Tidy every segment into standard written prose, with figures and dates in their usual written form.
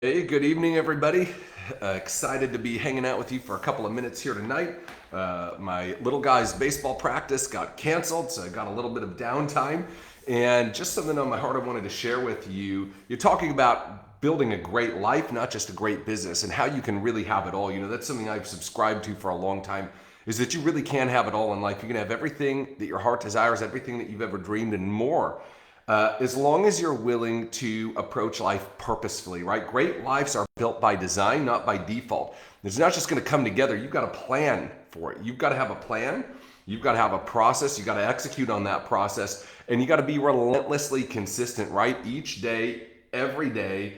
Hey, good evening, everybody. Excited to be hanging out with you for a couple of minutes here tonight. My little guy's baseball practice got canceled, so I got a little bit of downtime. And just something on my heart I wanted to share with you. You're talking about building a great life, not just a great business, and how you can really have it all. That's something I've subscribed to for a long time, is that you really can have it all in life. You can have everything that your heart desires, everything that you've ever dreamed, and more. As long as you're willing to approach life purposefully, right? Great lives are built by design, not by default. It's not just going to come together. You've got to plan for it. You've got to have a plan. You've got to have a process. You've got to execute on that process. And you got to be relentlessly consistent, right? Each day, every day,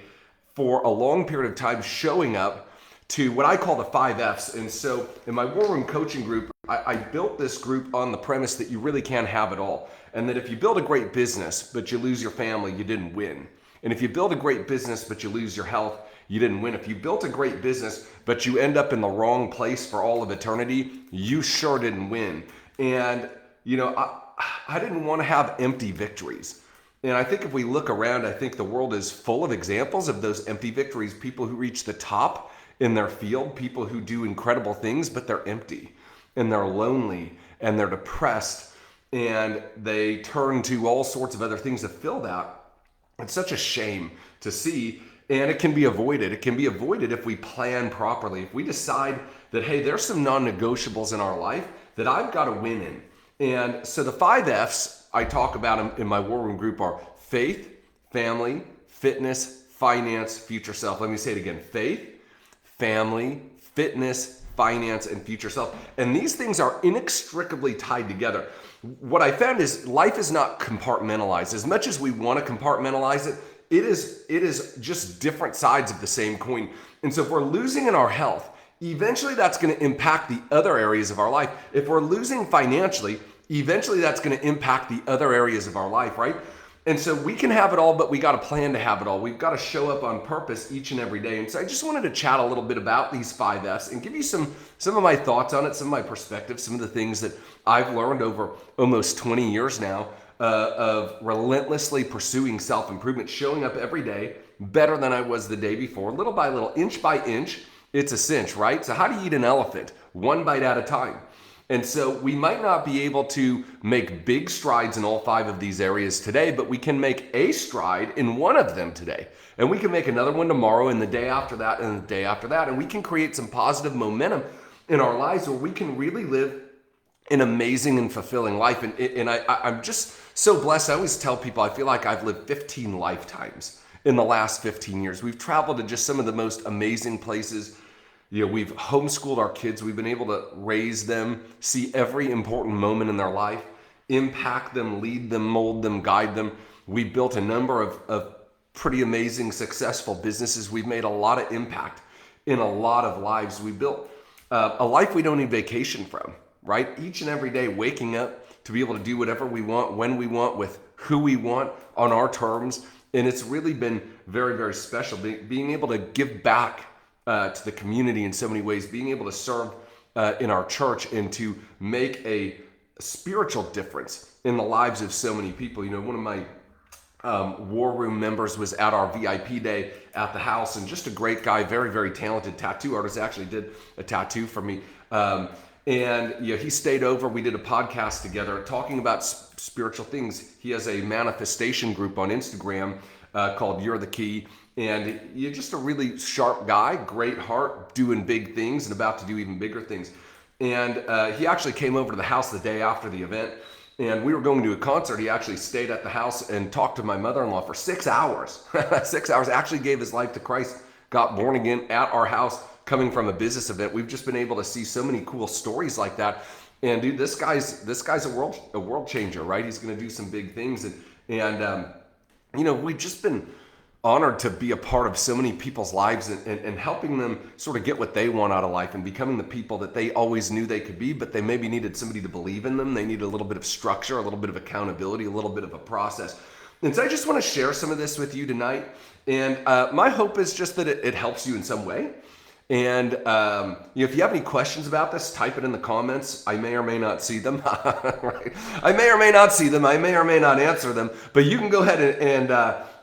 for a long period of time, showing up to what I call the 5 F's. And so in my War Room coaching group, I built this group on the premise that you really can have it all. And that if you build a great business, but you lose your family, you didn't win. And if you build a great business, but you lose your health, you didn't win. If you built a great business, but you end up in the wrong place for all of eternity, you sure didn't win. And, I didn't want to have empty victories. And I think if we look around, I think the world is full of examples of those empty victories, people who reach the top in their field, people who do incredible things, but they're empty and they're lonely and they're depressed and they turn to all sorts of other things to fill that. It's such a shame to see, and it can be avoided. It can be avoided if we plan properly. If we decide that, hey, there's some non-negotiables in our life that I've got to win in. And so the 5 F's I talk about in my War Room group are faith, family, fitness, finance, future self. Let me say it again. Faith, family, fitness, finance, and future self. And these things are inextricably tied together. What I found is life is not compartmentalized. As much as we want to compartmentalize it, it is just different sides of the same coin. And so if we're losing in our health, eventually that's going to impact the other areas of our life. If we're losing financially, eventually that's going to impact the other areas of our life, right? And so we can have it all, but we got to plan to have it all. We've got to show up on purpose each and every day. And so I just wanted to chat a little bit about these 5 F's and give you some of my thoughts on it, some of my perspectives, some of the things that I've learned over almost 20 years now of relentlessly pursuing self-improvement, showing up every day better than I was the day before, little by little, inch by inch. It's a cinch, right? So how do you eat an elephant? One bite at a time. And so we might not be able to make big strides in all 5 of these areas today, but we can make a stride in one of them today. And we can make another one tomorrow and the day after that and the day after that. And we can create some positive momentum in our lives where we can really live an amazing and fulfilling life. And I'm just so blessed. I always tell people I feel like I've lived 15 lifetimes in the last 15 years. We've traveled to just some of the most amazing places. We've homeschooled our kids. We've been able to raise them, see every important moment in their life, impact them, lead them, mold them, guide them. We built a number of pretty amazing, successful businesses. We've made a lot of impact in a lot of lives. We built a life we don't need vacation from, right? Each and every day, waking up to be able to do whatever we want, when we want, with who we want, on our terms. And it's really been very, very special, being able to give back to the community in so many ways, being able to serve in our church and to make a spiritual difference in the lives of so many people. One of my War Room members was at our VIP day at the house, and just a great guy, very, very talented tattoo artist, actually did a tattoo for me. And he stayed over. We did a podcast together talking about spiritual things. He has a manifestation group on Instagram called You're the Key. And you're just a really sharp guy, great heart, doing big things and about to do even bigger things. And he actually came over to the house the day after the event, and we were going to a concert. He actually stayed at the house and talked to my mother-in-law for 6 hours. 6 hours, actually gave his life to Christ, got born again at our house, coming from a business event. We've just been able to see so many cool stories like that. And dude, this guy's a world changer, right? He's going to do some big things. And we've just been honored to be a part of so many people's lives and helping them sort of get what they want out of life and becoming the people that they always knew they could be, but they maybe needed somebody to believe in them. They needed a little bit of structure, a little bit of accountability, a little bit of a process. And so I just want to share some of this with you tonight. And my hope is just that it helps you in some way. And if you have any questions about this, type it in the comments. I may or may not see them. Right? I may or may not see them. I may or may not answer them. But you can go ahead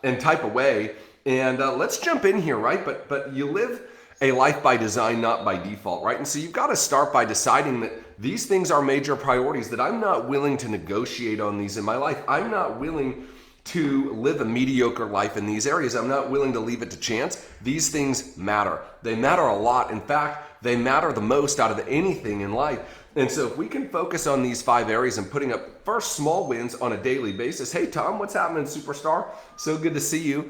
and type away. And let's jump in here, right? But you live a life by design, not by default, right? And so you've got to start by deciding that these things are major priorities, that I'm not willing to negotiate on these in my life. I'm not willing to live a mediocre life in these areas. I'm not willing to leave it to chance. These things matter. They matter a lot. In fact, they matter the most out of anything in life. And so if we can focus on these 5 areas and putting up first small wins on a daily basis. Hey, Tom, what's happening, superstar? So good to see you.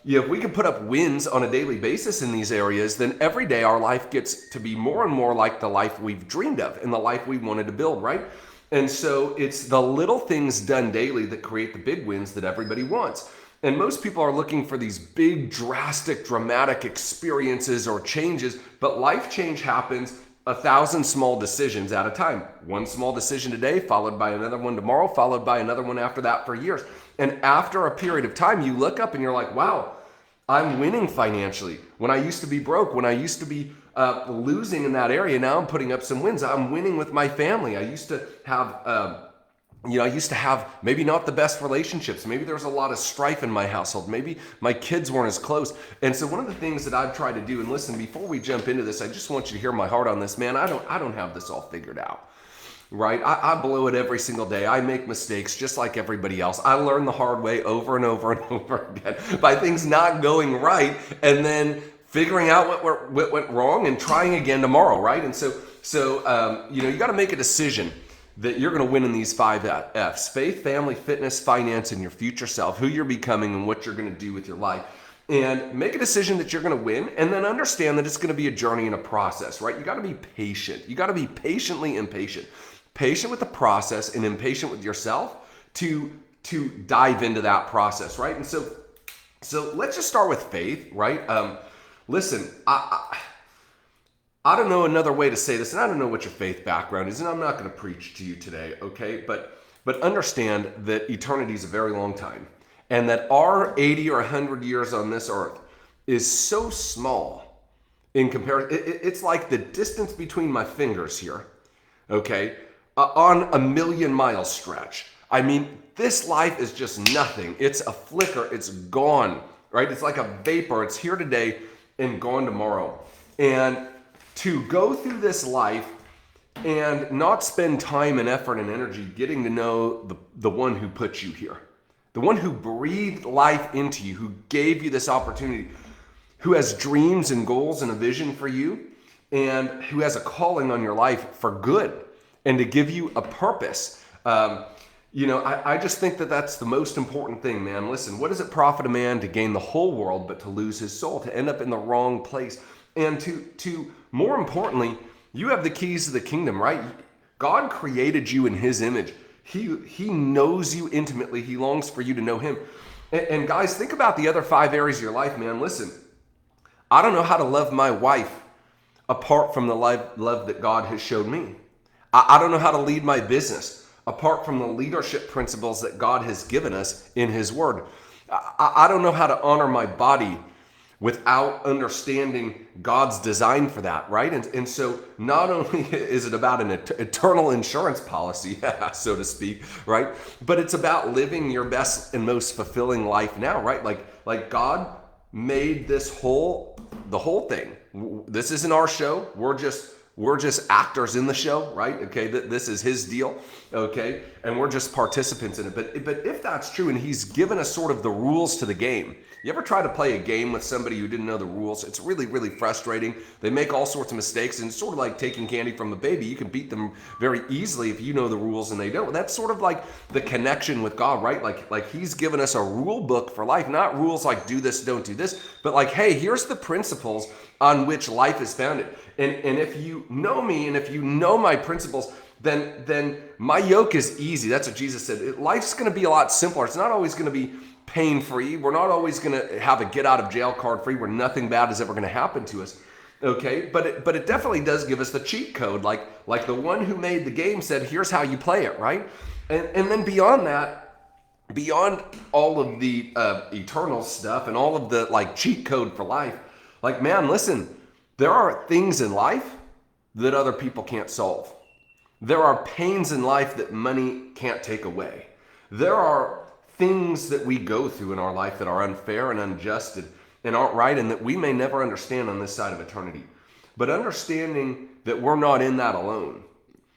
If we can put up wins on a daily basis in these areas, then every day our life gets to be more and more like the life we've dreamed of and the life we wanted to build, right? And so it's the little things done daily that create the big wins that everybody wants. And most people are looking for these big, drastic, dramatic experiences or changes, but life change happens 1,000 small decisions at a time. One small decision today, followed by another one tomorrow, followed by another one after that for years. And after a period of time, you look up and you're like, wow, I'm winning financially. When I used to be broke, when I used to be losing in that area, now I'm putting up some wins. I'm winning with my family. I used to have maybe not the best relationships. Maybe there was a lot of strife in my household. Maybe my kids weren't as close. And so one of the things that I've tried to do, and listen, before we jump into this, I just want you to hear my heart on this, man. I don't have this all figured out. Right? I blow it every single day. I make mistakes just like everybody else. I learn the hard way over and over and over again by things not going right and then figuring out what went wrong and trying again tomorrow, right? And so you got to make a decision that you're going to win in these 5 F's: faith, family, fitness, finance, and your future self, who you're becoming and what you're going to do with your life. And make a decision that you're going to win, and then understand that it's going to be a journey and a process, right? You got to be patient. You got to be patiently impatient. Patient with the process and impatient with yourself to dive into that process, right? And so let's just start with faith, right? Listen, I don't know another way to say this, and I don't know what your faith background is, and I'm not going to preach to you today, okay? But understand that eternity is a very long time, and that our 80 or 100 years on this earth is so small in comparison. It's like the distance between my fingers here, okay? On a 1,000,000-mile stretch. I mean, this life is just nothing. It's a flicker. It's gone, right? It's like a vapor. It's here today and gone tomorrow. And to go through this life and not spend time and effort and energy getting to know the one who put you here, the one who breathed life into you, who gave you this opportunity, who has dreams and goals and a vision for you, and who has a calling on your life for good and to give you a purpose. I just think that that's the most important thing, man. Listen, what does it profit a man to gain the whole world but to lose his soul, to end up in the wrong place? And to more importantly, you have the keys to the kingdom, right? God created you in his image. He knows you intimately. He longs for you to know him. And guys, think about the other 5 areas of your life, man. Listen, I don't know how to love my wife apart from the love that God has showed me. I don't know how to lead my business apart from the leadership principles that God has given us in his word. I don't know how to honor my body without understanding God's design for that, right? And so not only is it about an eternal insurance policy, so to speak, right? But it's about living your best and most fulfilling life now, right? Like God made the whole thing. This isn't our show. We're just actors in the show, right? Okay, this is his deal, okay? And we're just participants in it. But if that's true, and he's given us sort of the rules to the game. You ever try to play a game with somebody who didn't know the rules? It's really, really frustrating. They make all sorts of mistakes, and it's sort of like taking candy from a baby. You can beat them very easily if you know the rules and they don't. That's sort of like the connection with God, right? Like he's given us a rule book for life, not rules like do this, don't do this, but like, hey, here's the principles on which life is founded. And if you know me and if you know my principles, then my yoke is easy. That's what Jesus said. Life's going to be a lot simpler. It's not always going to be pain-free. We're not always going to have a get-out-of-jail card free where nothing bad is ever going to happen to us. Okay, but it definitely does give us the cheat code. Like the one who made the game said, here's how you play it, right? And then beyond that, beyond all of the eternal stuff and all of the like cheat code for life, like, man, listen, there are things in life that other people can't solve. There are pains in life that money can't take away. There are things that we go through in our life that are unfair and unjust and aren't right, and that we may never understand on this side of eternity. But understanding that we're not in that alone.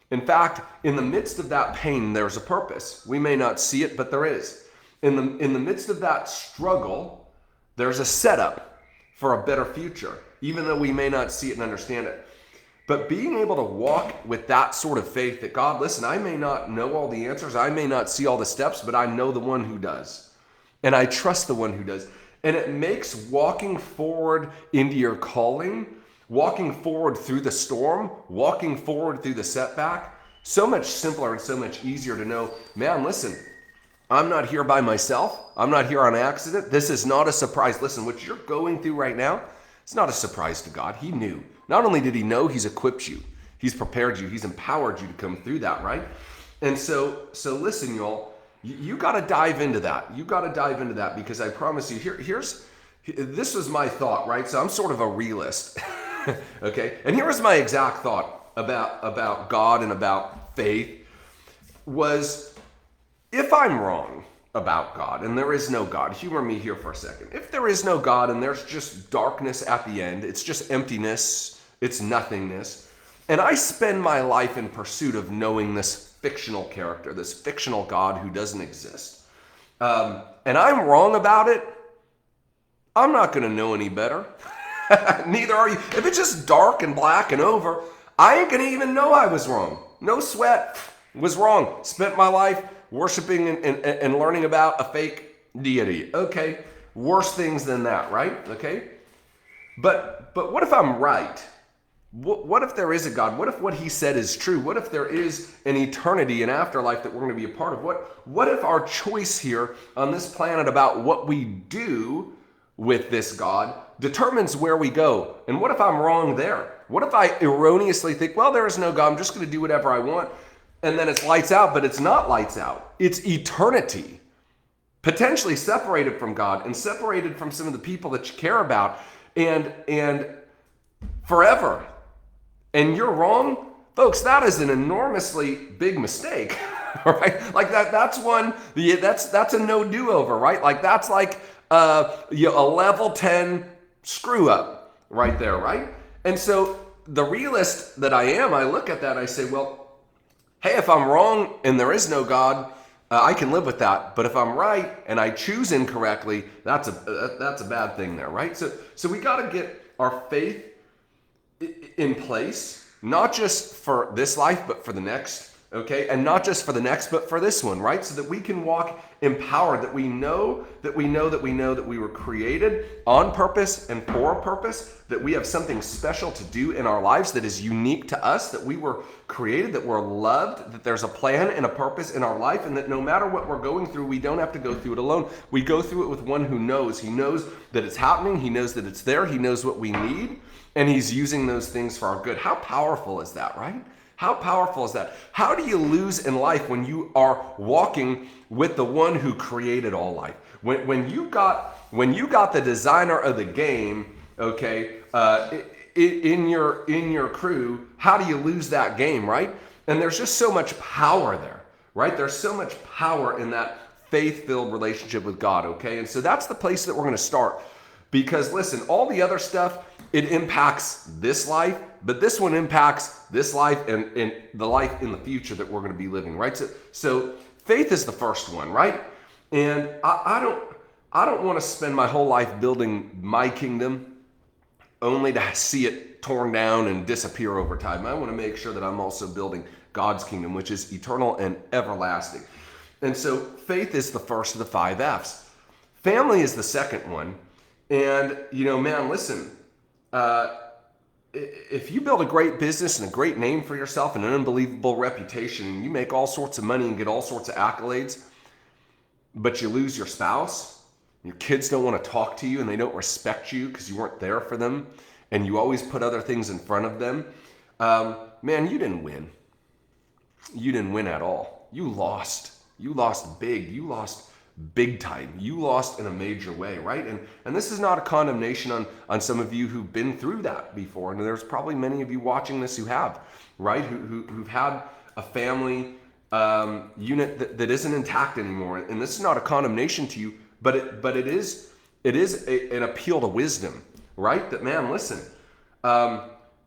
In fact, in the midst of that pain, there's a purpose. We may not see it, but there is. In the midst of that struggle, there's a setup for a better future, even though we may not see it and understand it. But being able to walk with that sort of faith that, God, listen, I may not know all the answers, I may not see all the steps, but I know the one who does. And I trust the one who does. And it makes walking forward into your calling, walking forward through the storm, walking forward through the setback, so much simpler and so much easier to know, man, listen, I'm not here by myself. I'm not here on accident. This is not a surprise. Listen, what you're going through right now, it's not a surprise to God. He knew. Not only did he know, he's equipped you. He's prepared you. He's empowered you to come through that, right? And so listen, y'all, you got to dive into that. You got to dive into that, because I promise you, this was my thought, right? So I'm sort of a realist, okay? And here was my exact thought about God and about faith was, if I'm wrong about God and there is no God, humor me here for a second. If there is no God and there's just darkness at the end, it's just emptiness, it's nothingness, and I spend my life in pursuit of knowing this fictional character, this fictional God who doesn't exist, and I'm wrong about it, I'm not going to know any better. Neither are you. If it's just dark and black and over, I ain't going to even know I was wrong. No sweat. Was wrong. Spent my life worshiping and learning about a fake deity. Okay, worse things than that, right? Okay, but what if I'm right? What if there is a God? What if what he said is true? What if there is an eternity, an afterlife that we're going to be a part of? What if our choice here on this planet about what we do with this God determines where we go? And what if I'm wrong there? What if I erroneously think, well, there is no God, I'm just going to do whatever I want, and then it's lights out, but it's not lights out. It's eternity, potentially separated from God and separated from some of the people that you care about, and forever. And you're wrong, folks. That is an enormously big mistake, right? Like that's one. That's a no do-over, right? Like that's like a level 10 screw up right there, right? And so the realist that I am, I look at that and I say, well, hey, if I'm wrong and there is no God, I can live with that. But if I'm right and I choose incorrectly, that's a bad thing there, right? So we got to get our faith in place, not just for this life, but for the next, okay? And not just for the next, but for this one, right? So that we can walk empowered, that we know that we were created on purpose and for a purpose, that we have something special to do in our lives that is unique to us, that we were created, that we're loved, that there's a plan and a purpose in our life, and that no matter what we're going through, we don't have to go through it alone. We go through it with one who knows. He knows that it's happening. He knows that it's there. He knows what we need, and he's using those things for our good. How powerful is that, right? How powerful is that? How do you lose in life when you are walking with the one who created all life? When you got the designer of the game, okay, in your crew, how do you lose that game, right? And there's just so much power there, right? There's so much power in that faith-filled relationship with God, okay? And so that's the place that we're going to start. Because listen, all the other stuff, it impacts this life, but this one impacts this life and the life in the future that we're going to be living, right? So faith is the first one, right? And I don't want to spend my whole life building my kingdom only to see it torn down and disappear over time. I want to make sure that I'm also building God's kingdom, which is eternal and everlasting. And so faith is the first of the 5 F's. Family is the second one. And, man, listen, if you build a great business and a great name for yourself and an unbelievable reputation, and you make all sorts of money and get all sorts of accolades, but you lose your spouse, your kids don't want to talk to you and they don't respect you because you weren't there for them, and you always put other things in front of them, man, you didn't win. You didn't win at all. You lost. You lost big. You lost big time. You lost in a major way, right? And this is not a condemnation on some of you who've been through that before. And there's probably many of you watching this who have, right? Who've had a family unit that isn't intact anymore. And this is not a condemnation to you, but it is an appeal to wisdom, right? That, man, listen,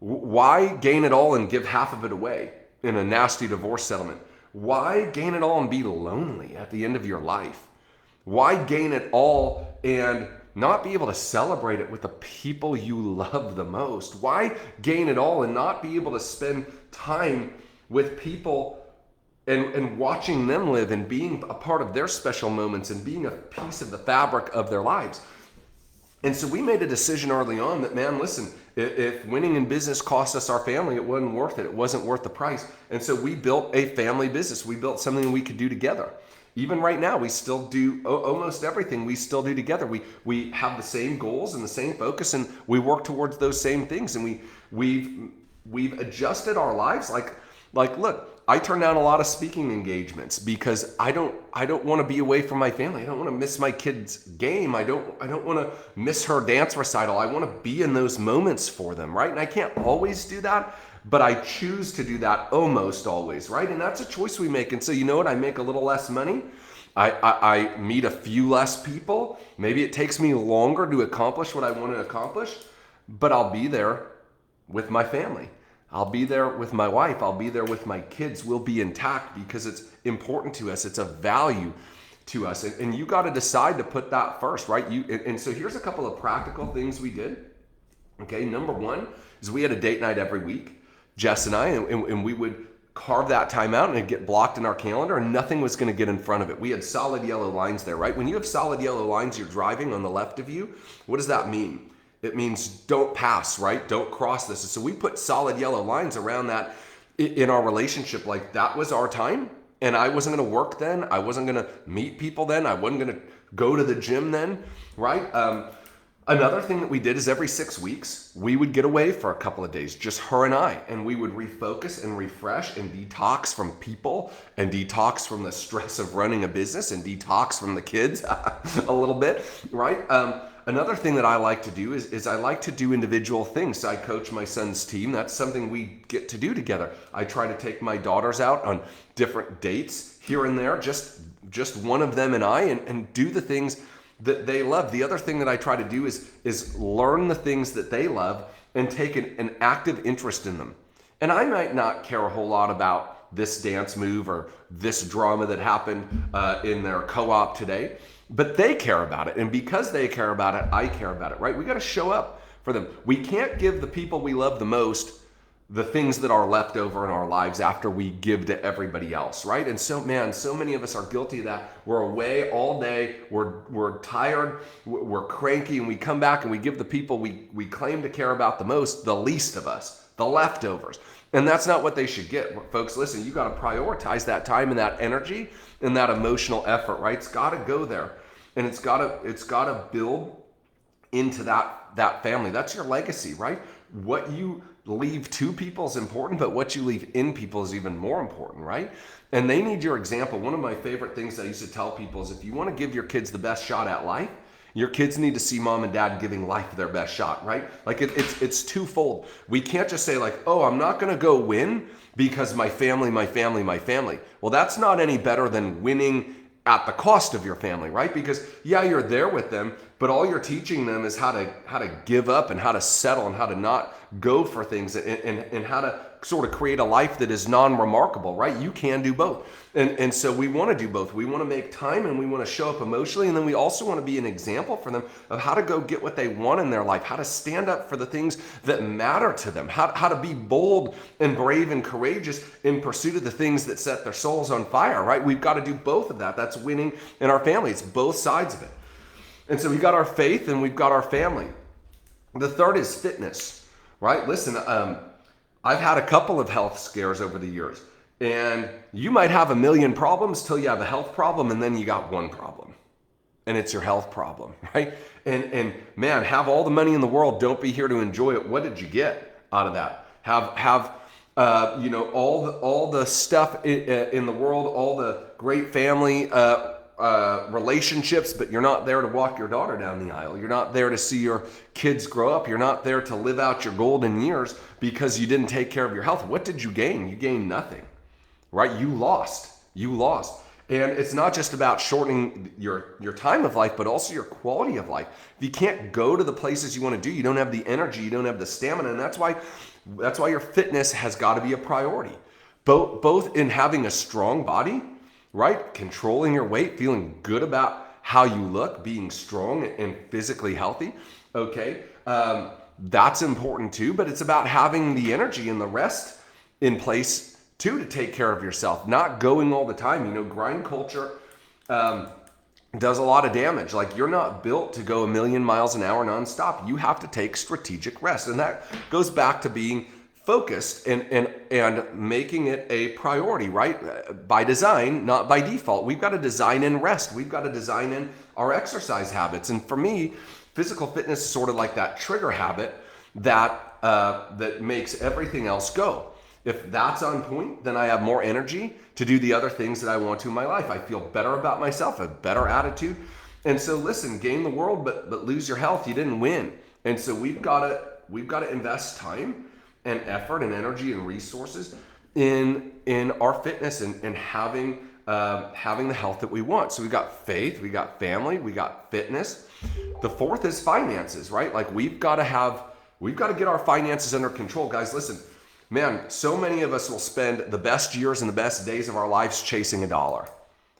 why gain it all and give half of it away in a nasty divorce settlement? Why gain it all and be lonely at the end of your life? Why gain it all and not be able to celebrate it with the people you love the most? Why gain it all and not be able to spend time with people and watching them live and being a part of their special moments and being a piece of the fabric of their lives? And so we made a decision early on that, man, listen, if winning in business cost us our family, it wasn't worth it. It wasn't worth the price. And so we built a family business. We built something we could do together. Even right now, we still do almost everything we still do together. We have the same goals and the same focus, and we work towards those same things. And we've adjusted our lives. Like, look, I turn down a lot of speaking engagements because I don't want to be away from my family. I don't want to miss my kid's game. I don't want to miss her dance recital. I want to be in those moments for them, right? And I can't always do that, but I choose to do that almost always, right? And that's a choice we make. And so, you know what? I make a little less money. I meet a few less people. Maybe it takes me longer to accomplish what I want to accomplish, but I'll be there with my family. I'll be there with my wife. I'll be there with my kids. We'll be intact because it's important to us. It's a value to us. And you got to decide to put that first, right? And so here's a couple of practical things we did. Okay, number one is we had a date night every week, Jess and I, and we would carve that time out and it'd get blocked in our calendar and nothing was going to get in front of it. We had solid yellow lines there, right? When you have solid yellow lines, you're driving on the left of you. What does that mean? It means don't pass, right? Don't cross this. So we put solid yellow lines around that in our relationship. Like, that was our time, and I wasn't going to work then. I wasn't going to meet people then. I wasn't going to go to the gym then, right? Another thing that we did is every 6 weeks, we would get away for a couple of days, just her and I, and we would refocus and refresh and detox from people and detox from the stress of running a business and detox from the kids a little bit, right? Another thing that I like to do is I like to do individual things. So I coach my son's team. That's something we get to do together. I try to take my daughters out on different dates here and there, just one of them and I, and do the things that they love. The other thing that I try to do is learn the things that they love and take an active interest in them. And I might not care a whole lot about this dance move or this drama that happened in their co-op today, but they care about it. And because they care about it, I care about it, right? We got to show up for them. We can't give the people we love the most the things that are left over in our lives after we give to everybody else, right? And so, man, so many of us are guilty of that. We're away all day, we're tired, we're cranky, and we come back and we give the people we claim to care about the most, the least of us, the leftovers. And that's not what they should get. Folks, listen, you got to prioritize that time and that energy and that emotional effort, right? It's got to go there. And it's got to build into that family. That's your legacy, right? What you leave to people is important, but what you leave in people is even more important, right? And they need your example. One of my favorite things I used to tell people is if you want to give your kids the best shot at life, your kids need to see mom and dad giving life their best shot, right? Like it's twofold. We can't just say like, oh, I'm not going to go win because my family. Well, that's not any better than winning at the cost of your family, right? Because yeah, you're there with them, but all you're teaching them is how to give up and how to settle and how to not go for things and how to sort of create a life that is non-remarkable, right? You can do both. And so we want to do both. We want to make time and we want to show up emotionally. And then we also want to be an example for them of how to go get what they want in their life, how to stand up for the things that matter to them, how to be bold and brave and courageous in pursuit of the things that set their souls on fire, right? We've got to do both of that. That's winning in our family. It's both sides of it. And so we've got our faith and we've got our family. The third is fitness, right? Listen, I've had a couple of health scares over the years, and you might have a million problems till you have a health problem, and then you got one problem, and it's your health problem, right? And man, have all the money in the world, don't be here to enjoy it. What did you get out of that? Have all the stuff in the world, all the great family relationships, but you're not there to walk your daughter down the aisle. You're not there to see your kids grow up. You're not there to live out your golden years because you didn't take care of your health. What did you gain? You gained nothing, right? You lost. And it's not just about shortening your time of life, but also your quality of life. If you can't go to the places you want to do, you don't have the energy, you don't have the stamina, and that's why your fitness has got to be a priority. Both in having a strong body, right? Controlling your weight, feeling good about how you look, being strong and physically healthy, okay? That's important too, but it's about having the energy and the rest in place too, to take care of yourself, not going all the time. You know, grind culture does a lot of damage. Like, you're not built to go 1,000,000 miles an hour nonstop. You have to take strategic rest. And that goes back to being focused and making it a priority, right? By design, not by default. We've got to design in rest. We've got to design in our exercise habits. And for me, physical fitness is sort of like that trigger habit that makes everything else go. If that's on point, then I have more energy to do the other things that I want to in my life. I feel better about myself, a better attitude. And so listen, gain the world, but lose your health. You didn't win. And so we've got to invest time and effort and energy and resources in our fitness and having the health that we want. So we got faith, we got family, we got fitness. The fourth is finances, right? Like, we've got to get our finances under control. Guys, listen. Man, so many of us will spend the best years and the best days of our lives chasing a dollar.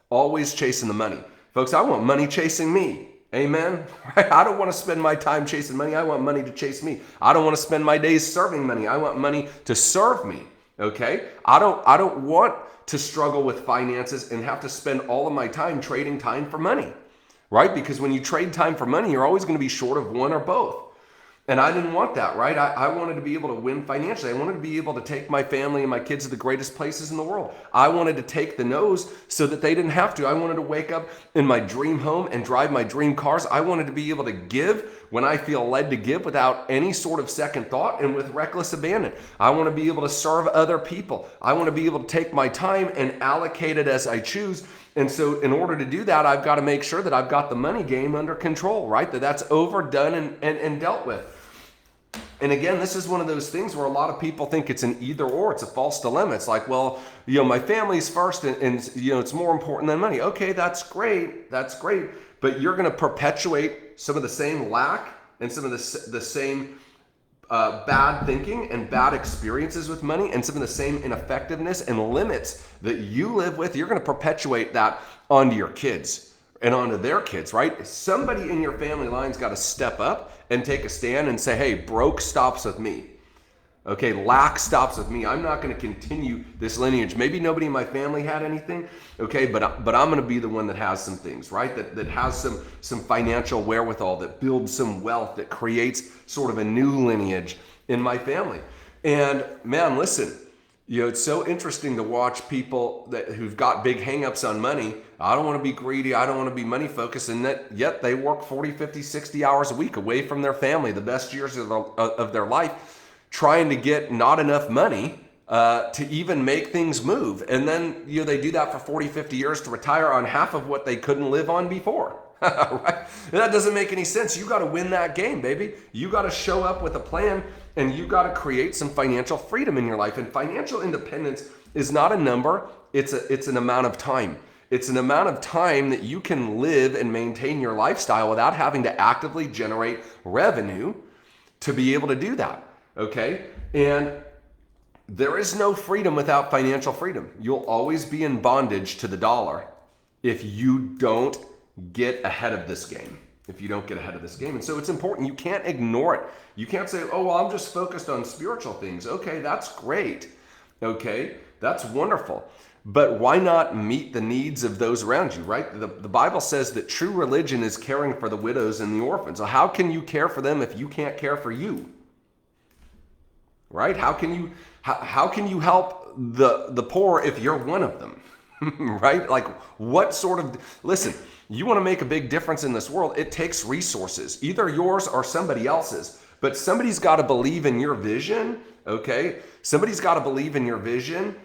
Always chasing the money. Folks, I want money chasing me. Amen? I don't want to spend my time chasing money. I want money to chase me. I don't want to spend my days serving money. I want money to serve me. Okay? I don't want to struggle with finances and have to spend all of my time trading time for money. Right? Because when you trade time for money, you're always going to be short of one or both. And I didn't want that, right? I wanted to be able to win financially. I wanted to be able to take my family and my kids to the greatest places in the world. I wanted to take the no's so that they didn't have to. I wanted to wake up in my dream home and drive my dream cars. I wanted to be able to give when I feel led to give without any sort of second thought and with reckless abandon. I want to be able to serve other people. I want to be able to take my time and allocate it as I choose. And so in order to do that, I've got to make sure that I've got the money game under control, right? That's overdone and dealt with. And again, this is one of those things where a lot of people think it's an either or. It's a false dilemma. It's like, well, my family's first and it's more important than money. Okay, that's great. But you're going to perpetuate some of the same lack and some of the same bad thinking and bad experiences with money and some of the same ineffectiveness and limits that you live with. You're going to perpetuate that onto your kids and onto their kids, right? Somebody in your family line's got to step up and take a stand and say, hey, broke stops with me. Okay, lack stops with me. I'm not going to continue this lineage. Maybe nobody in my family had anything, okay, but I'm going to be the one that has some things, right? That has some financial wherewithal, that builds some wealth, that creates sort of a new lineage in my family. And man, listen, it's so interesting to watch people who've got big hangups on money. I don't want to be greedy. I don't want to be money focused. And yet they work 40, 50, 60 hours a week away from their family, the best years of their life, trying to get not enough money to even make things move. And then, they do that for 40, 50 years to retire on half of what they couldn't live on before. Right? And that doesn't make any sense. You got to win that game, baby. You got to show up with a plan and you got to create some financial freedom in your life. And financial independence is not a number. It's an amount of time. It's an amount of time that you can live and maintain your lifestyle without having to actively generate revenue to be able to do that. Okay? And there is no freedom without financial freedom. You'll always be in bondage to the dollar if you don't get ahead of this game. And so it's important. You can't ignore it. You can't say, oh, well, I'm just focused on spiritual things. Okay, that's great. Okay, that's wonderful. But why not meet the needs of those around you, right? The Bible says that true religion is caring for the widows and the orphans. So how can you care for them if you can't care for you? Right? How can you help the poor if you're one of them? Right? Like, what sort of, listen, you want to make a big difference in this world, it takes resources, either yours or somebody else's. But somebody's got to believe in your vision, okay? Somebody's got to believe in your vision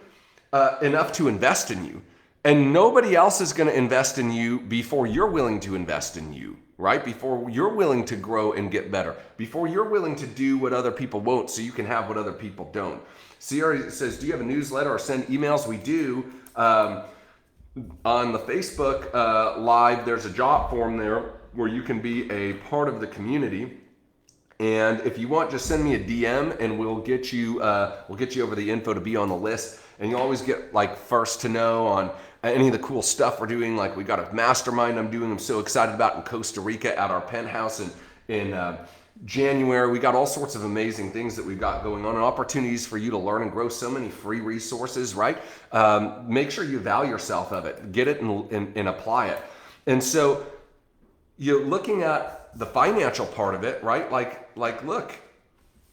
enough to invest in you. And nobody else is going to invest in you before you're willing to invest in you, right? Before you're willing to grow and get better, before you're willing to do what other people won't so you can have what other people don't. Sierra says, do you have a newsletter or send emails? We do. On the Facebook Live, there's a job form there where you can be a part of the community. And if you want, just send me a DM and we'll get you over the info to be on the list. And you always get like first to know on any of the cool stuff we're doing. Like we got a mastermind I'm so excited about in Costa Rica at our penthouse in January. We got all sorts of amazing things that we've got going on and opportunities for you to learn and grow, so many free resources, right? Make sure you avail yourself of it, get it and apply it. And so you're looking at the financial part of it, right? Like look,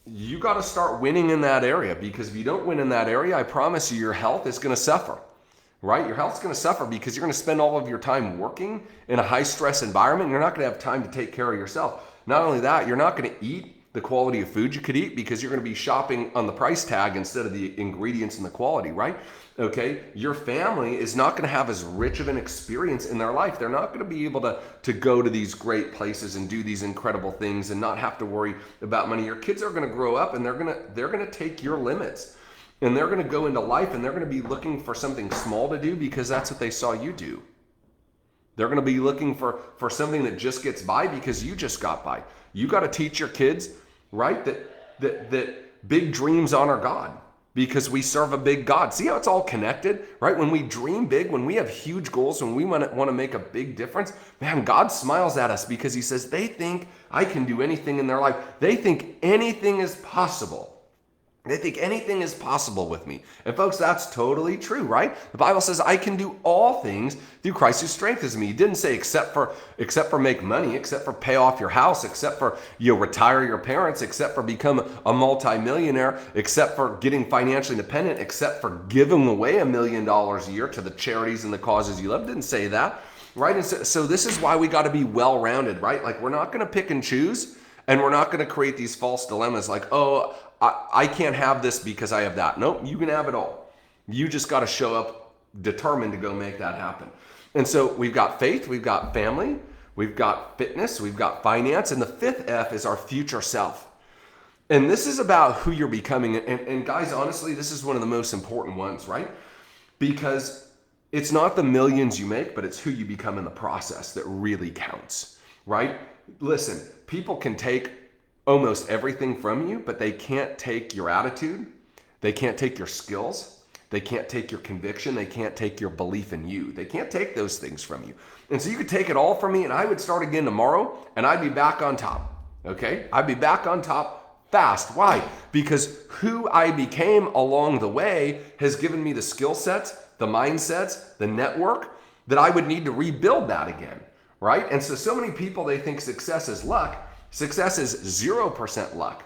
you got to start winning in that area, because if you don't win in that area, I promise you your health is going to suffer, right? Your health's going to suffer because you're going to spend all of your time working in a high stress environment. You're not going to have time to take care of yourself. Not only that, you're not going to eat the quality of food you could eat because you're going to be shopping on the price tag instead of the ingredients and the quality, right? Okay, your family is not going to have as rich of an experience in their life. They're not going to be able to go to these great places and do these incredible things and not have to worry about money. Your kids are going to grow up and they're going to take your limits, and they're going to go into life and they're going to be looking for something small to do because that's what they saw you do. They're going to be looking for something that just gets by because you just got by. You got to teach your kids, right, that big dreams honor God, because we serve a big God. See how it's all connected, right? When we dream big, when we have huge goals, when we want to make a big difference, man, God smiles at us because he says they think I can do anything in their life. They think anything is possible. They think anything is possible with me. And folks, that's totally true, right? The Bible says I can do all things through Christ who strengthens me. He didn't say except for make money, except for pay off your house, except for retire your parents, except for become a multimillionaire, except for getting financially independent, except for giving away $1 million a year to the charities and the causes you love. Didn't say that, right? And so this is why we got to be well-rounded, right? Like we're not going to pick and choose, and we're not going to create these false dilemmas like, oh, I can't have this because I have that. Nope, you can have it all. You just got to show up determined to go make that happen. And so we've got faith, we've got family, we've got fitness, we've got finance, and the fifth F is our future self. And this is about who you're becoming. And guys, honestly, this is one of the most important ones, right? Because it's not the millions you make, but it's who you become in the process that really counts, right? Listen, people can take almost everything from you, but they can't take your attitude. They can't take your skills. They can't take your conviction. They can't take your belief in you. They can't take those things from you. And so you could take it all from me and I would start again tomorrow and I'd be back on top. Okay? I'd be back on top fast. Why? Because who I became along the way has given me the skill sets, the mindsets, the network that I would need to rebuild that again. Right? And so many people, they think success is luck. Success is 0% luck.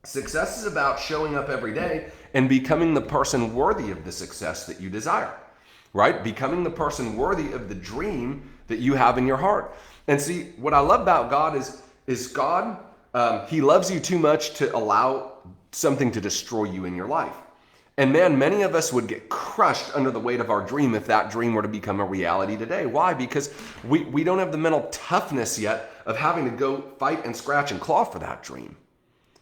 Success is about showing up every day and becoming the person worthy of the success that you desire, right? Becoming the person worthy of the dream that you have in your heart. And see, what I love about God is God, he loves you too much to allow something to destroy you in your life. And man, many of us would get crushed under the weight of our dream if that dream were to become a reality today. Why? Because we don't have the mental toughness yet of having to go fight and scratch and claw for that dream.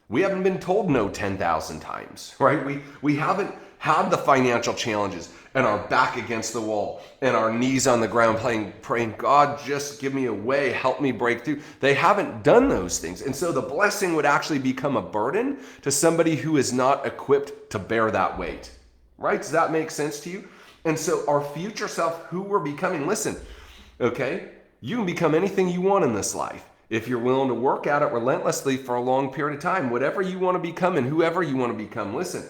We haven't been told no 10,000 times, right? We haven't had the financial challenges and our back against the wall and our knees on the ground praying, God, just give me a way, help me break through. They haven't done those things. And so the blessing would actually become a burden to somebody who is not equipped to bear that weight, right? Does that make sense to you? And so our future self, who we're becoming, listen, okay, you can become anything you want in this life if you're willing to work at it relentlessly for a long period of time. Whatever you want to become and whoever you want to become, listen,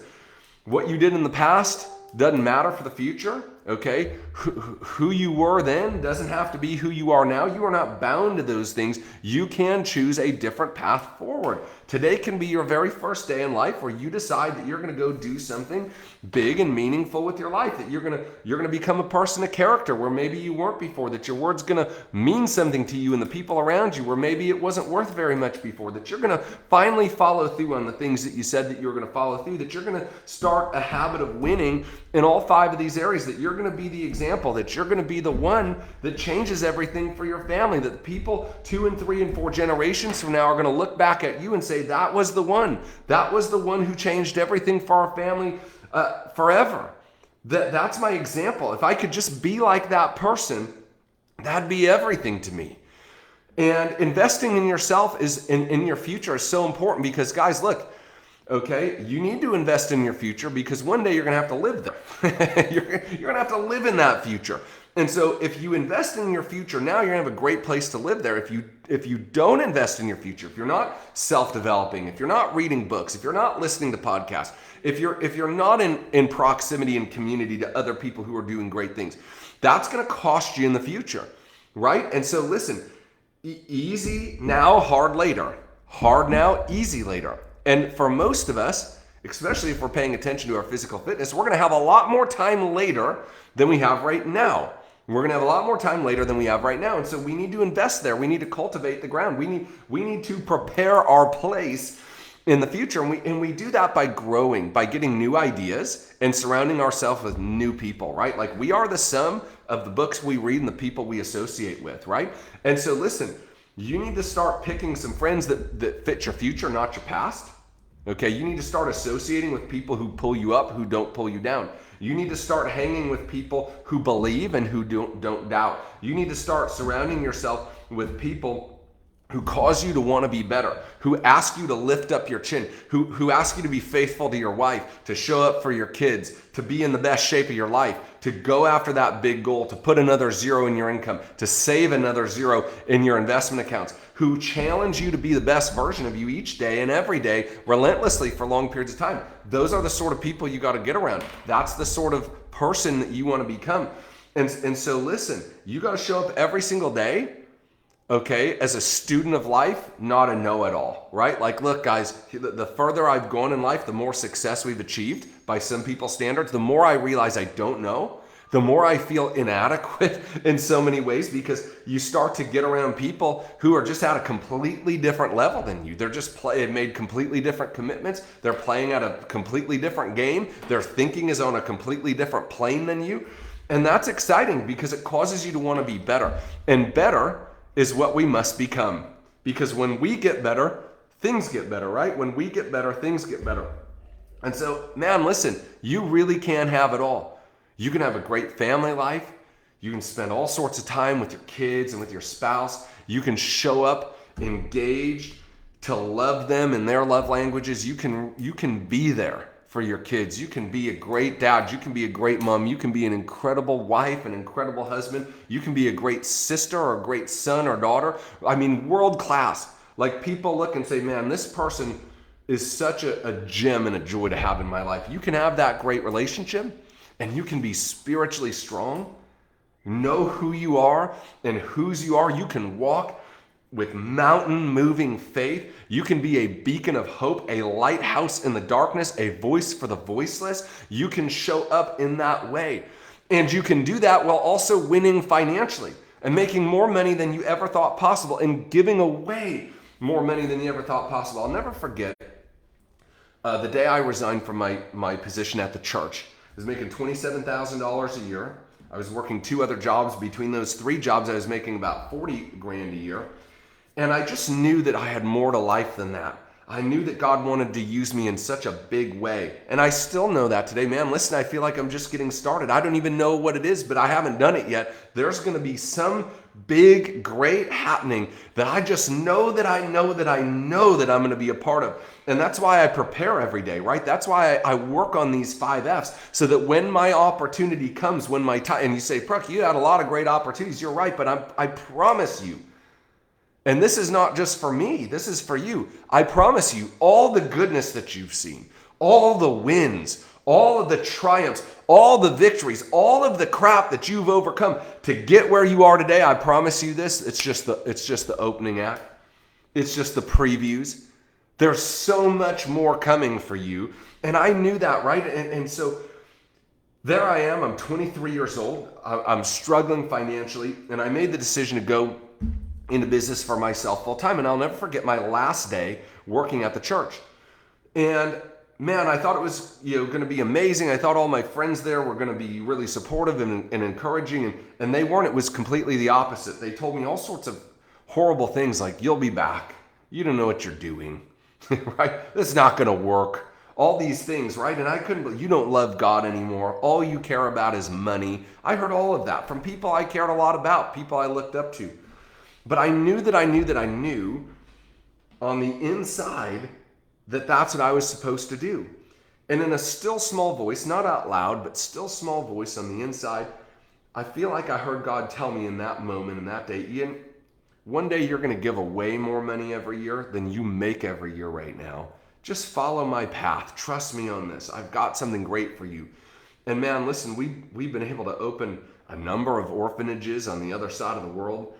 what you did in the past doesn't matter for the future, okay? Who you were then doesn't have to be who you are now. You are not bound to those things. You can choose a different path forward. Today can be your very first day in life where you decide that you're going to go do something big and meaningful with your life, that you're going to become a person of character where maybe you weren't before, that your word's going to mean something to you and the people around you where maybe it wasn't worth very much before, that you're going to finally follow through on the things that you said that you were going to follow through, that you're going to start a habit of winning in all 5 of these areas, that you're you're going to be the example, that you're going to be the one that changes everything for your family, that people 2 and 3 and 4 generations from now are going to look back at you and say, that was the one who changed everything for our family forever. That's my example. If I could just be like that person, that'd be everything to me. And investing in yourself is in your future is so important because, guys, look, okay, you need to invest in your future because one day you're going to have to live there. you're going to have to live in that future. And so if you invest in your future now, you're going to have a great place to live there. If you don't invest in your future, if you're not self-developing, if you're not reading books, if you're not listening to podcasts, if you're not in proximity and community to other people who are doing great things, that's going to cost you in the future, right? And so listen, easy now, hard later. Hard now, easy later. And for most of us, especially if we're paying attention to our physical fitness, we're going to have a lot more time later than we have right now. We're going to have a lot more time later than we have right now. And so we need to invest there. We need to cultivate the ground. We need to prepare our place in the future. And we do that by growing, by getting new ideas and surrounding ourselves with new people, right? Like we are the sum of the books we read and the people we associate with, right? And so listen, you need to start picking some friends that fit your future, not your past. Okay, you need to start associating with people who pull you up, who don't pull you down. You need to start hanging with people who believe and who don't doubt. You need to start surrounding yourself with people who cause you to want to be better, who ask you to lift up your chin, who ask you to be faithful to your wife, to show up for your kids, to be in the best shape of your life, to go after that big goal, to put another zero in your income, to save another zero in your investment accounts, who challenge you to be the best version of you each day and every day, relentlessly for long periods of time. Those are the sort of people you got to get around. That's the sort of person that you want to become. And so listen, you got to show up every single day, okay, as a student of life, not a know-it-all, right? Like, look, guys, the further I've gone in life, the more success we've achieved by some people's standards, the more I realize I don't know, the more I feel inadequate in so many ways, because you start to get around people who are just at a completely different level than you. They're just made completely different commitments. They're playing at a completely different game. Their thinking is on a completely different plane than you. And that's exciting because it causes you to want to be better. And better is what we must become. Because when we get better, things get better, right? When we get better, things get better. And so, man, listen, you really can have it all. You can have a great family life. You can spend all sorts of time with your kids and with your spouse. You can show up engaged to love them in their love languages. You can be there for your kids. You can be a great dad. You can be a great mom. You can be an incredible wife, an incredible husband. You can be a great sister or a great son or daughter. I mean, world class. Like, people look and say, man, this person is such a gem and a joy to have in my life. You can have that great relationship and you can be spiritually strong, know who you are and whose you are. You can walk with mountain moving faith. You can be a beacon of hope, a lighthouse in the darkness, a voice for the voiceless. You can show up in that way. And you can do that while also winning financially and making more money than you ever thought possible and giving away more money than you ever thought possible. I'll never forget the day I resigned from my position at the church. I was making $27,000 a year. I was working 2 other jobs. Between those 3 jobs, I was making about 40 grand a year. And I just knew that I had more to life than that. I knew that God wanted to use me in such a big way. And I still know that today. Man, listen, I feel like I'm just getting started. I don't even know what it is, but I haven't done it yet. There's going to be some big, great happening that I just know that I know that I know that I'm going to be a part of. And that's why I prepare every day, right? That's why I work on these 5 F's, so that when my opportunity comes, when my time, and you say, Pruck, you had a lot of great opportunities. You're right, but I promise you, and this is not just for me, this is for you. I promise you, all the goodness that you've seen, all the wins, all of the triumphs, all the victories, all of the crap that you've overcome to get where you are today, I promise you this, it's just the opening act. It's just the previews. There's so much more coming for you. And I knew that, right? And so there I am, I'm 23 years old. I'm struggling financially, and I made the decision to go into business for myself full time. And I'll never forget my last day working at the church. And man, I thought it was, going to be amazing. I thought all my friends there were going to be really supportive and encouraging, and they weren't. It was completely the opposite. They told me all sorts of horrible things like, you'll be back. You don't know what you're doing, right? This is not going to work. All these things, right? And I couldn't believe, you don't love God anymore. All you care about is money. I heard all of that from people I cared a lot about, people I looked up to. But I knew that I knew on the inside that that's what I was supposed to do. And in a still small voice, not out loud, but still small voice on the inside, I feel like I heard God tell me in that moment, in that day, Ian, one day you're going to give away more money every year than you make every year right now. Just follow my path. Trust me on this. I've got something great for you. And man, listen, we've been able to open a number of orphanages on the other side of the world.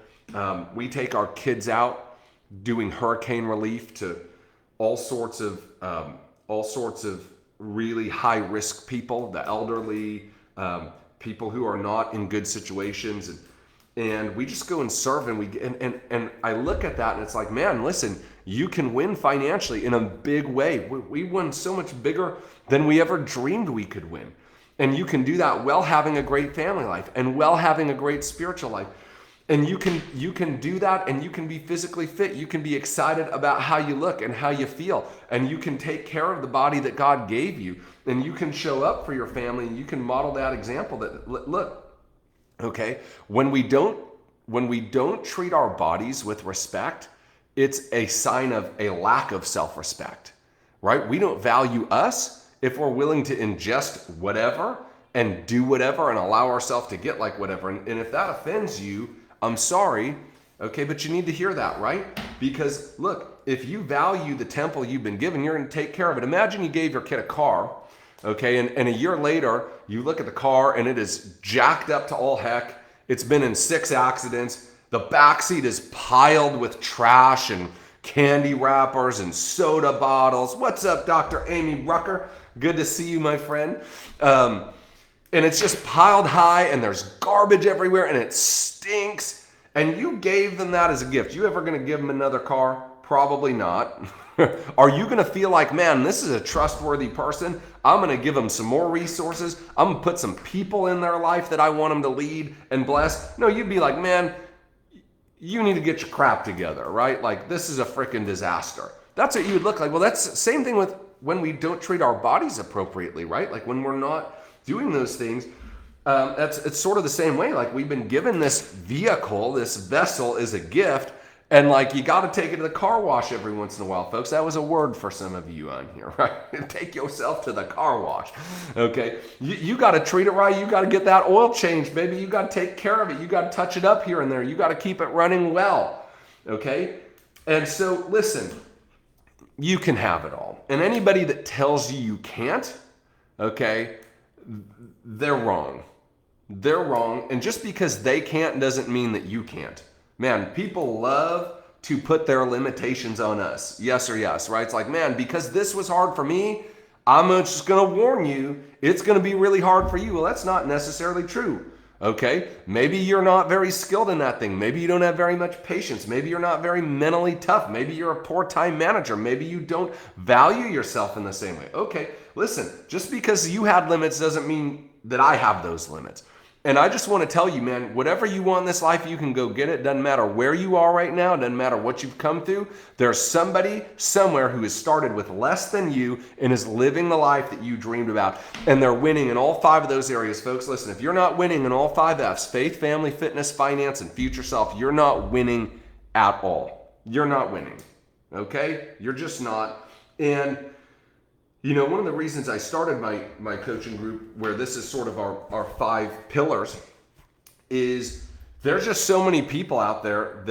We take our kids out doing hurricane relief to all sorts of really high risk people, the elderly, people who are not in good situations, and we just go and serve, and I look at that and it's like, man, listen, you can win financially in a big way. We won so much bigger than we ever dreamed we could win. And you can do that while having a great family life and while having a great spiritual life. And you can do that, and you can be physically fit. You can be excited about how you look and how you feel. And you can take care of the body that God gave you. And you can show up for your family, and you can model that example that, look, okay, when we don't treat our bodies with respect, it's a sign of a lack of self-respect, right? We don't value us if we're willing to ingest whatever and do whatever and allow ourselves to get like whatever. And if that offends you, I'm sorry, okay, but you need to hear that, right? Because look, if you value the temple you've been given, you're going to take care of it. Imagine you gave your kid a car, okay, and a year later, you look at the car and it is jacked up to all heck. It's been in 6 accidents. The backseat is piled with trash and candy wrappers and soda bottles. What's up, Dr. Amy Rucker? Good to see you, my friend. And it's just piled high, and there's garbage everywhere, and it stinks. And you gave them that as a gift. You ever going to give them another car? Probably not. Are you going to feel like, man, this is a trustworthy person? I'm going to give them some more resources. I'm going to put some people in their life that I want them to lead and bless. No, you'd be like, man, you need to get your crap together, right? Like, this is a freaking disaster. That's what you would look like. Well, that's the same thing with when we don't treat our bodies appropriately, right? Like when we're not doing those things, it's sort of the same way. Like, we've been given this vehicle, this vessel is a gift, and like, you got to take it to the car wash every once in a while, folks. That was a word for some of you on here, right? Take yourself to the car wash, okay? You got to treat it right. You got to get that oil changed, baby. You got to take care of it. You got to touch it up here and there. You got to keep it running well, okay? And so, listen, you can have it all. And anybody that tells you you can't, okay, they're wrong. They're wrong. And just because they can't doesn't mean that you can't. Man, people love to put their limitations on us. Yes or yes, right? It's like, man, because this was hard for me, I'm just going to warn you, it's going to be really hard for you. Well, that's not necessarily true. Okay? Maybe you're not very skilled in that thing. Maybe you don't have very much patience. Maybe you're not very mentally tough. Maybe you're a poor time manager. Maybe you don't value yourself in the same way. Okay, listen, just because you had limits doesn't mean that I have those limits. And I just want to tell you, man, whatever you want in this life, you can go get it. Doesn't matter where you are right now. Doesn't matter what you've come through. There's somebody somewhere who has started with less than you and is living the life that you dreamed about. And they're winning in all 5 of those areas. Folks, listen, if you're not winning in all 5 F's, faith, family, fitness, finance, and future self, you're not winning at all. You're not winning. Okay? You're just not. And you know, one of the reasons I started my coaching group, where this is sort of our 5 pillars, is there's just so many people out there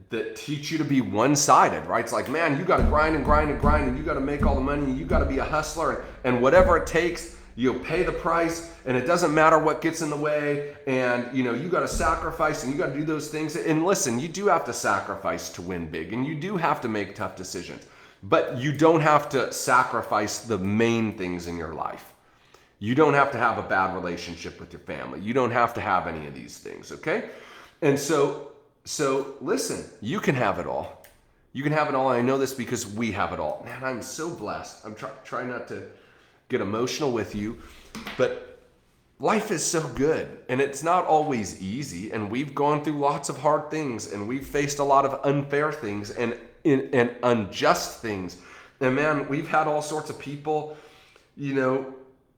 that teach you to be one-sided, right? It's like, man, you got to grind and grind and grind, and you got to make all the money, and you got to be a hustler, and whatever it takes, you'll pay the price, and it doesn't matter what gets in the way, and you know, you got to sacrifice, and you got to do those things. And listen, you do have to sacrifice to win big, and you do have to make tough decisions. But you don't have to sacrifice the main things in your life. You don't have to have a bad relationship with your family. You don't have to have any of these things, okay? And so listen, you can have it all. You can have it all. And I know this because we have it all. Man, I'm so blessed. I'm trying not to get emotional with you, but life is so good, and it's not always easy, and we've gone through lots of hard things, and we've faced a lot of unfair things and unjust things. And man, we've had all sorts of people,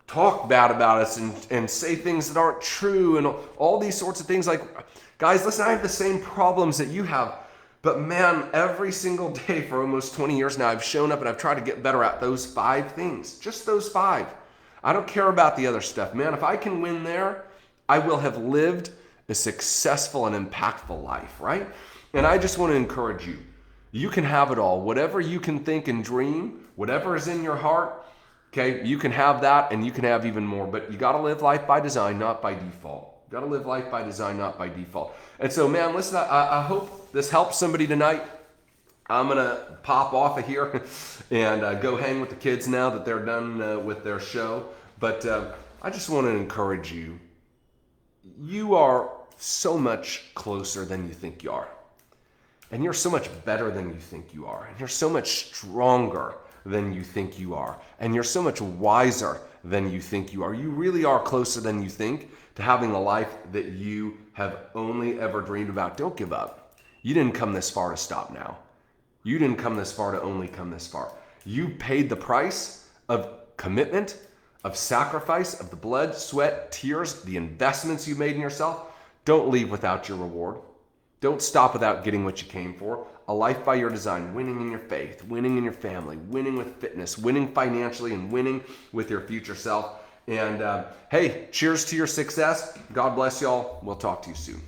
talk bad about us and say things that aren't true and all these sorts of things. Like, guys, listen, I have the same problems that you have. But man, every single day for almost 20 years now, I've shown up and I've tried to get better at those 5 things. Just those 5. I don't care about the other stuff. Man, if I can win there, I will have lived a successful and impactful life, right? And I just want to encourage you. You can have it all. Whatever you can think and dream, whatever is in your heart, okay, you can have that and you can have even more. But you got to live life by design, not by default. You got to live life by design, not by default. And so, man, listen, I hope this helps somebody tonight. I'm going to pop off of here and go hang with the kids now that they're done with their show. But I just want to encourage you. You are so much closer than you think you are. And you're so much better than you think you are. And you're so much stronger than you think you are. And you're so much wiser than you think you are. You really are closer than you think to having the life that you have only ever dreamed about. Don't give up. You didn't come this far to stop now. You didn't come this far to only come this far. You paid the price of commitment, of sacrifice, of the blood, sweat, tears, the investments you made in yourself. Don't leave without your reward. Don't stop without getting what you came for. A life by your design, winning in your faith, winning in your family, winning with fitness, winning financially, and winning with your future self. And hey, cheers to your success. God bless y'all. We'll talk to you soon.